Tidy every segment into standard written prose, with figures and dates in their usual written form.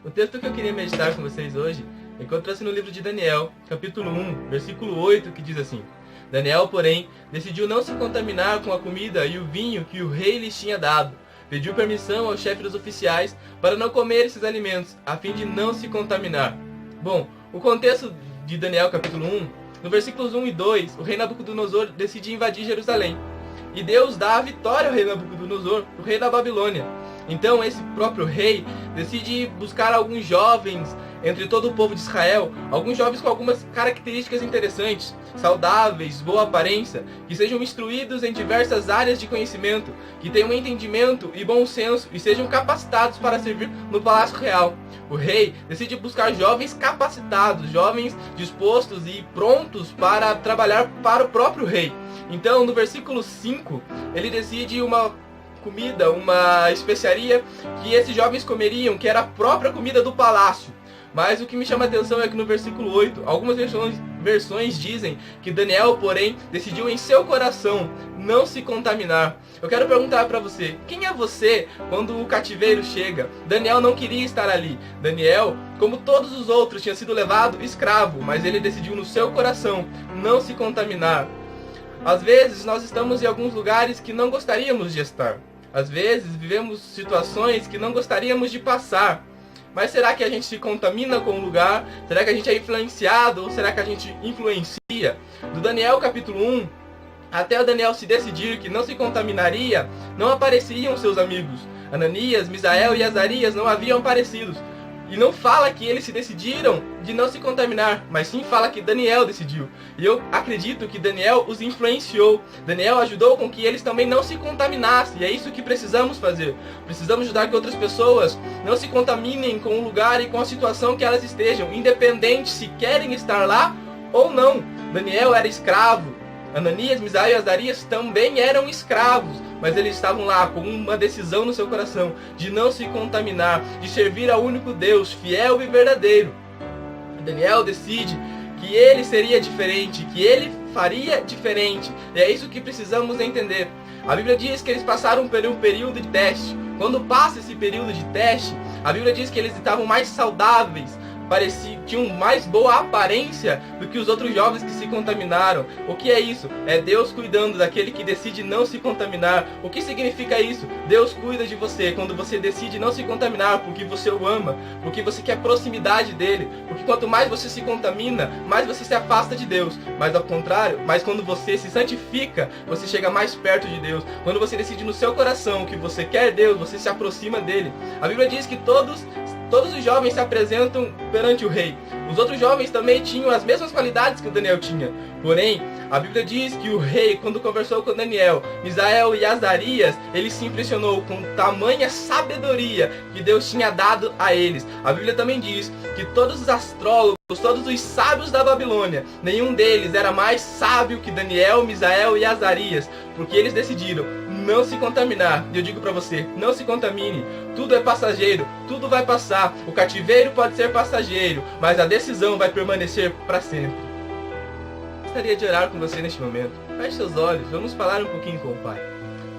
O texto que eu queria meditar com vocês hoje encontra-se no livro de Daniel, capítulo 1, versículo 8, que diz assim: Daniel, porém, decidiu não se contaminar com a comida e o vinho que o rei lhes tinha dado. Pediu permissão ao chefe dos oficiais para não comer esses alimentos, a fim de não se contaminar. Bom, o contexto de Daniel, capítulo 1, no versículos 1 e 2, o rei Nabucodonosor decide invadir Jerusalém. E Deus dá a vitória ao rei Nabucodonosor, o rei da Babilônia. Então esse próprio rei decide buscar alguns jovens entre todo o povo de Israel, alguns jovens com algumas características interessantes, saudáveis, boa aparência, que sejam instruídos em diversas áreas de conhecimento, que tenham entendimento e bom senso e sejam capacitados para servir no palácio real. O rei decide buscar jovens capacitados, jovens dispostos e prontos para trabalhar para o próprio rei. Então, no versículo 5, ele decide uma comida, uma especiaria que esses jovens comeriam, que era a própria comida do palácio. Mas o que me chama a atenção é que no versículo 8, algumas versões dizem que Daniel, porém, decidiu em seu coração não se contaminar. Eu quero perguntar para você, quem é você quando o cativeiro chega? Daniel não queria estar ali. Daniel, como todos os outros, tinha sido levado escravo, mas ele decidiu no seu coração não se contaminar. Às vezes nós estamos em alguns lugares que não gostaríamos de estar. Às vezes vivemos situações que não gostaríamos de passar. Mas será que a gente se contamina com o lugar? Será que a gente é influenciado? Ou será que a gente influencia? Do Daniel capítulo 1, até o Daniel se decidir que não se contaminaria, não apareceriam seus amigos. Ananias, Misael e Azarias não haviam aparecido. E não fala que eles se decidiram de não se contaminar, mas sim fala que Daniel decidiu. E eu acredito que Daniel os influenciou. Daniel ajudou com que eles também não se contaminassem. E é isso que precisamos fazer. Precisamos ajudar que outras pessoas não se contaminem com o lugar e com a situação que elas estejam, independente se querem estar lá ou não. Daniel era escravo. Ananias, Misael e Azarias também eram escravos, mas eles estavam lá com uma decisão no seu coração de não se contaminar, de servir ao único Deus, fiel e verdadeiro. Daniel decide que ele seria diferente, que ele faria diferente, e é isso que precisamos entender. A Bíblia diz que eles passaram por um período de teste. Quando passa esse período de teste, a Bíblia diz que eles estavam mais saudáveis, tinham mais boa aparência do que os outros jovens que se contaminaram. O que é isso? É Deus cuidando daquele que decide não se contaminar. O que significa isso? Deus cuida de você quando você decide não se contaminar, porque você o ama, porque você quer proximidade dele, porque quanto mais você se contamina, mais você se afasta de Deus. Mas ao contrário, mas quando você se santifica, você chega mais perto de Deus. Quando você decide no seu coração que você quer Deus, você se aproxima dele. A Bíblia diz que todos os jovens se apresentam perante o rei. Os outros jovens também tinham as mesmas qualidades que o Daniel tinha. Porém, a Bíblia diz que o rei, quando conversou com Daniel, Misael e Azarias, ele se impressionou com tamanha sabedoria que Deus tinha dado a eles. A Bíblia também diz que todos os astrólogos, todos os sábios da Babilônia, nenhum deles era mais sábio que Daniel, Misael e Azarias, porque eles decidiram não se contaminar. E eu digo para você, não se contamine. Tudo é passageiro, tudo vai passar. O cativeiro pode ser passageiro, mas a decisão vai permanecer para sempre. Gostaria de orar com você neste momento. Feche seus olhos, vamos falar um pouquinho com o Pai.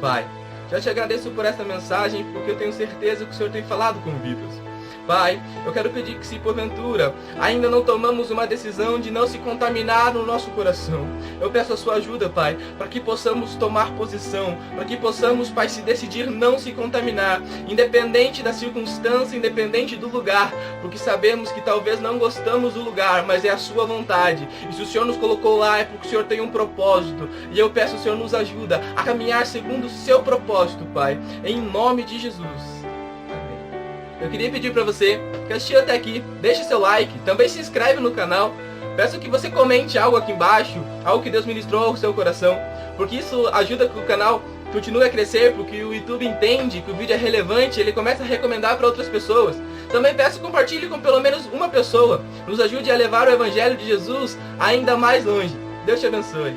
Pai, já te agradeço por esta mensagem, porque eu tenho certeza que o Senhor tem falado com vidas. Pai, eu quero pedir que, se porventura ainda não tomamos uma decisão de não se contaminar no nosso coração, eu peço a sua ajuda, Pai, para que possamos tomar posição, para que possamos, Pai, se decidir não se contaminar, independente da circunstância, independente do lugar, porque sabemos que talvez não gostamos do lugar, mas é a sua vontade, e se o Senhor nos colocou lá é porque o Senhor tem um propósito, e eu peço, o Senhor nos ajuda a caminhar segundo o seu propósito, Pai, em nome de Jesus. Eu queria pedir para você que assistiu até aqui, deixe seu like, também se inscreve no canal. Peço que você comente algo aqui embaixo, algo que Deus ministrou ao seu coração, porque isso ajuda que o canal continue a crescer, porque o YouTube entende que o vídeo é relevante e ele começa a recomendar para outras pessoas. Também peço que compartilhe com pelo menos uma pessoa, nos ajude a levar o Evangelho de Jesus ainda mais longe. Deus te abençoe.